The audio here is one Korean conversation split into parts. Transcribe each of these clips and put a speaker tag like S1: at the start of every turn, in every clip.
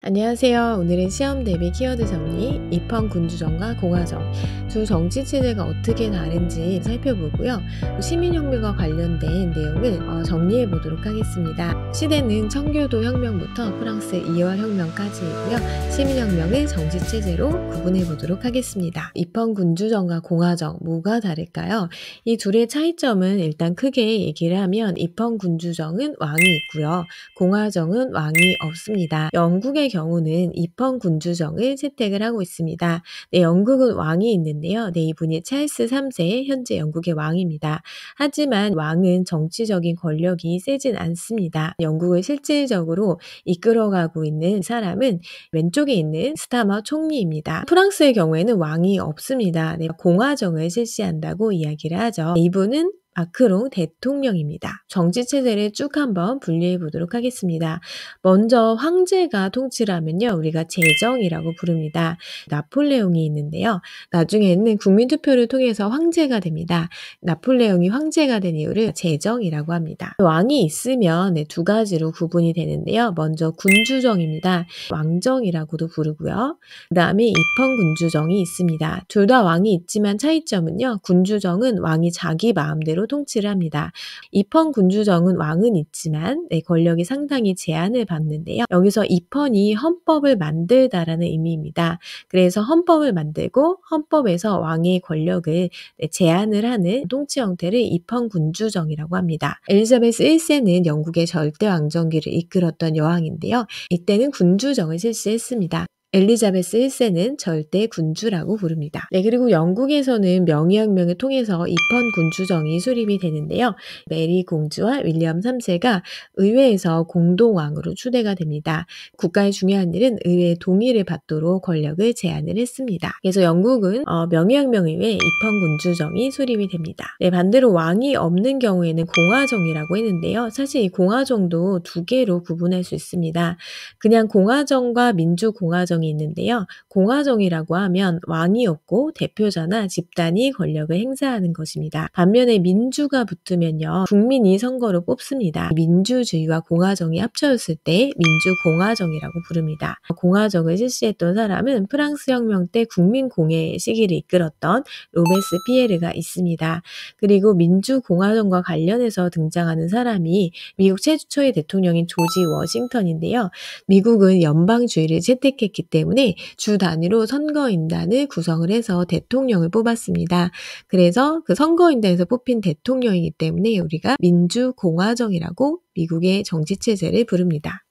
S1: 안녕하세요. 오늘은 시험 대비 키워드 정리, 입헌 군주정과 공화정, 두 정치 체제가 어떻게 다른지 살펴보고요. 시민혁명과 관련된 내용을 정리해 보도록 하겠습니다. 시대는 청교도 혁명부터 프랑스 이월 혁명까지이고요. 시민혁명을 정치 체제로 구분해 보도록 하겠습니다. 입헌 군주정과 공화정, 뭐가 다를까요? 이 둘의 차이점은 일단 크게 얘기를 하면 입헌 군주정은 왕이 있고요. 공화정은 왕이 없습니다. 영국의 경우는 입헌 군주정을 채택을 하고 있습니다. 네, 영국은 왕이 있는데요. 네, 이분이 찰스 3세 현재 영국의 왕입니다. 하지만 왕은 정치적인 권력이 세진 않습니다. 영국을 실질적으로 이끌어가고 있는 사람은 왼쪽에 있는 스타머 총리입니다. 프랑스의 경우에는 왕이 없습니다. 네, 공화정을 실시한다고 이야기를 하죠. 이분은 마크롱 대통령입니다. 정치 체제를 쭉 한번 분류해 보도록 하겠습니다. 먼저 황제가 통치를 하면요, 우리가 제정이라고 부릅니다. 나폴레옹이 있는데요. 나중에는 국민투표를 통해서 황제가 됩니다. 나폴레옹이 황제가 된 이유를 제정이라고 합니다. 왕이 있으면 두 가지로 구분이 되는데요. 먼저 군주정입니다. 왕정이라고도 부르고요. 그 다음에 입헌 군주정이 있습니다. 둘 다 왕이 있지만 차이점은요, 군주정은 왕이 자기 마음대로 통치를 합니다. 입헌 군주정은 왕은 있지만 권력이 상당히 제한을 받는데요. 여기서 입헌이 헌법을 만들다라는 의미입니다. 그래서 헌법을 만들고 헌법에서 왕의 권력을 제한을 하는 통치 형태를 입헌 군주정이라고 합니다. 엘리자베스 1세는 영국의 절대 왕정기를 이끌었던 여왕인데요. 이때는 군주정을 실시했습니다. 엘리자베스 1세는 절대 군주라고 부릅니다. 네, 그리고 영국에서는 명예혁명을 통해서 입헌 군주정이 수립이 되는데요. 메리 공주와 윌리엄 3세가 의회에서 공동왕으로 추대가 됩니다. 국가의 중요한 일은 의회의 동의를 받도록 권력을 제한을 했습니다. 그래서 영국은 명예혁명 이후에 입헌 군주정이 수립이 됩니다. 네, 반대로 왕이 없는 경우에는 공화정이라고 했는데요. 사실 이 공화정도 두 개로 구분할 수 있습니다. 그냥 공화정과 민주공화정 있는데요. 공화정이라고 하면 왕이 없고 대표자나 집단이 권력을 행사하는 것입니다. 반면에 민주가 붙으면요, 국민이 선거로 뽑습니다. 민주주의와 공화정이 합쳐졌을 때 민주공화정이라고 부릅니다. 공화정을 실시했던 사람은 프랑스 혁명 때 국민공회 시기를 이끌었던 로베스피에르가 있습니다. 그리고 민주공화정과 관련해서 등장하는 사람이 미국 최초의 대통령인 조지 워싱턴인데요. 미국은 연방주의를 채택했기 때문에 주 단위로 선거인단을 구성을 해서 대통령을 뽑았습니다. 그래서 그 선거인단에서 뽑힌 대통령이기 때문에 우리가 민주공화정이라고 미국의 정치체제를 부릅니다.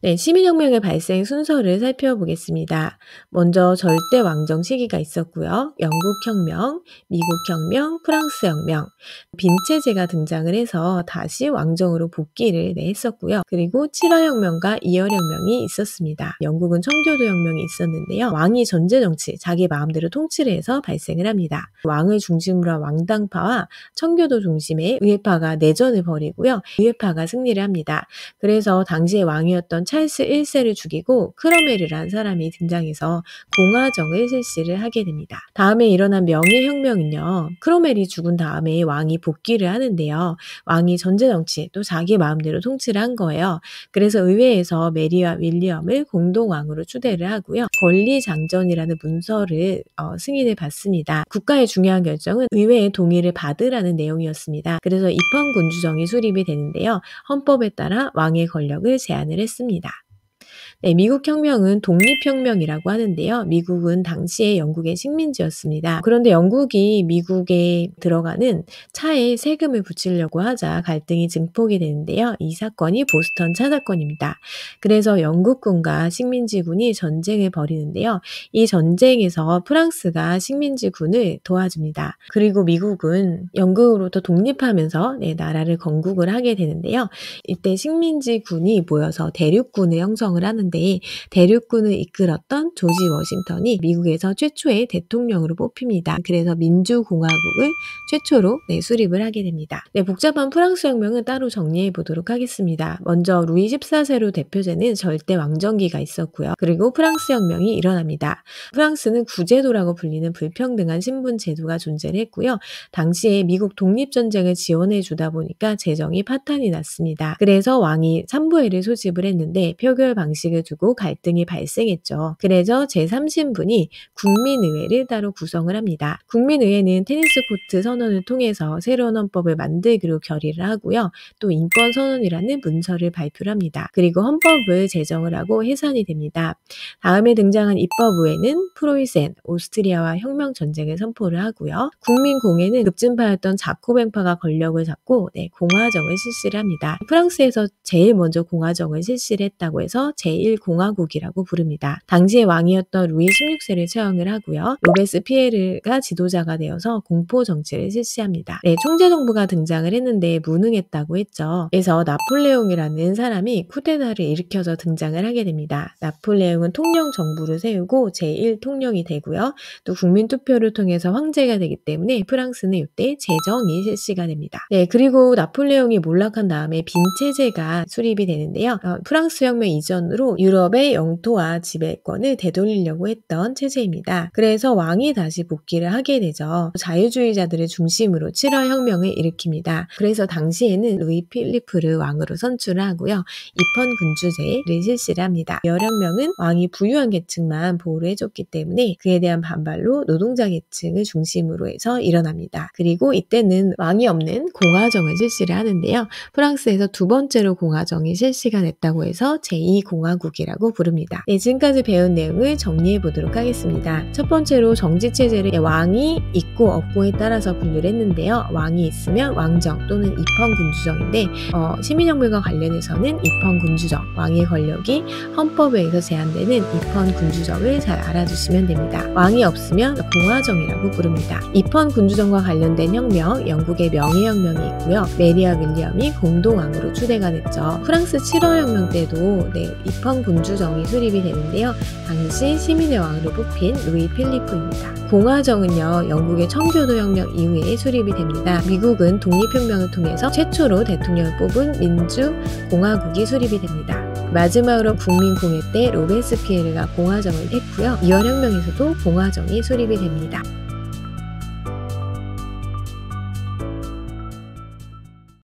S1: 네, 시민혁명의 발생 순서를 살펴보겠습니다. 먼저 절대 왕정 시기가 있었고요. 영국혁명, 미국혁명, 프랑스혁명, 빈체제가 등장을 해서 다시 왕정으로 복귀를 했었고요. 그리고 7월혁명과 2월혁명이 있었습니다. 영국은 청교도혁명이 있었는데요. 왕이 전제정치, 자기 마음대로 통치를 해서 발생을 합니다. 왕을 중심으로 한 왕당파와 청교도 중심의 의회파가 내전을 벌이고요. 의회파가 승리를 합니다. 그래서 당시의 왕이었던 찰스 1세를 죽이고 크로메르라는 사람이 등장해서 공화정을 실시를 하게 됩니다. 다음에 일어난 명예혁명은요, 크로멜이 죽은 다음에 왕이 복귀를 하는데요. 왕이 전제정치, 또 자기 마음대로 통치를 한 거예요. 그래서 의회에서 메리와 윌리엄을 공동왕으로 추대를 하고요. 권리장전이라는 문서를 승인을 받습니다. 국가의 중요한 결정은 의회의 동의를 받으라는 내용이었습니다. 그래서 입헌 군주정이 수립이 되는데요. 헌법에 따라 왕의 권력을 제한을 했습니다. 네, 미국 혁명은 독립혁명이라고 하는데요. 미국은 당시에 영국의 식민지였습니다. 그런데 영국이 미국에 들어가는 차에 세금을 붙이려고 하자 갈등이 증폭이 되는데요. 이 사건이 보스턴 차 사건입니다. 그래서 영국군과 식민지군이 전쟁을 벌이는데요. 이 전쟁에서 프랑스가 식민지군을 도와줍니다. 그리고 미국은 영국으로부터 독립하면서 나라를 건국을 하게 되는데요. 이때 식민지군이 모여서 대륙군을 형성을 하는데 하는데 대륙군을 이끌었던 조지 워싱턴이 미국에서 최초의 대통령으로 뽑힙니다. 그래서 민주공화국을 최초로 수립을 하게 됩니다. 복잡한 프랑스 혁명은 따로 정리해 보도록 하겠습니다. 먼저 루이 14세로 대표되는 절대 왕정기가 있었고요. 그리고 프랑스 혁명이 일어납니다. 프랑스는 구제도라고 불리는 불평등한 신분 제도가 존재를 했고요. 당시에 미국 독립전쟁을 지원해 주다 보니까 재정이 파탄이 났습니다. 그래서 왕이 삼부회를 소집을 했는데 표결 방식을 두고 갈등이 발생했죠. 그래서 제3신분이 국민의회를 따로 구성을 합니다. 국민의회는 테니스 코트 선언을 통해서 새로운 헌법을 만들기로 결의를 하고요. 또 인권선언이라는 문서를 발표를 합니다. 그리고 헌법을 제정을 하고 해산이 됩니다. 다음에 등장한 입법의회는 프로이센, 오스트리아와 혁명전쟁을 선포를 하고요. 국민공회는 급진파였던 자코뱅파가 권력을 잡고 공화정을 실시를 합니다. 프랑스에서 제일 먼저 공화정을 실시를 했다고 해서 제1공화국이라고 부릅니다. 당시의 왕이었던 루이 16세를 채용을 하고요. 로베스피에르가 지도자가 되어서 공포정치를 실시합니다. 총재정부가 등장을 했는데 무능했다고 했죠. 그래서 나폴레옹이라는 사람이 쿠데타를 일으켜서 등장을 하게 됩니다. 나폴레옹은 통령정부를 세우고 제1통령이 되고요. 또 국민투표를 통해서 황제가 되기 때문에 프랑스는 이때 제정이 실시가 됩니다. 그리고 나폴레옹이 몰락한 다음에 빈체제가 수립이 되는데요. 프랑스 혁명 이전으로 유럽의 영토와 지배권을 되돌리려고 했던 체제입니다. 그래서 왕이 다시 복귀를 하게 되죠. 자유주의자들을 중심으로 7월 혁명을 일으킵니다. 그래서 당시에는 루이 필리프를 왕으로 선출을 하고요. 입헌 군주제를 실시를 합니다. 혁명은 왕이 부유한 계층만 보호를 해줬기 때문에 그에 대한 반발로 노동자 계층을 중심으로 해서 일어납니다. 그리고 이때는 왕이 없는 공화정을 실시를 하는데요. 프랑스에서 두 번째로 공화정이 실시가 됐다고 해서 제2공화국이라고 부릅니다. 지금까지 배운 내용을 정리해 보도록 하겠습니다. 첫 번째로 정치체제를 왕이 있고 없고에 따라서 분류를 했는데요. 왕이 있으면 왕정 또는 입헌군주정인데 시민혁명과 관련해서는 입헌군주정, 왕의 권력이 헌법에 의해서 제한되는 입헌군주정을 잘 알아주시면 됩니다. 왕이 없으면 공화정이라고 부릅니다. 입헌군주정과 관련된 혁명, 영국의 명예혁명이 있고요. 메리와 윌리엄이 공동왕으로 추대가 됐죠. 프랑스 7월 혁명 때도 입헌군주정이 수립이 되는데요. 당시 시민의 왕으로 뽑힌 루이 필리프입니다. 공화정은요, 영국의 청교도혁명 이후에 수립이 됩니다. 미국은 독립혁명을 통해서 최초로 대통령을 뽑은 민주공화국이 수립이 됩니다. 마지막으로 국민공회 때 로베스피에르가 공화정을 했고요. 2월 혁명에서도 공화정이 수립이 됩니다.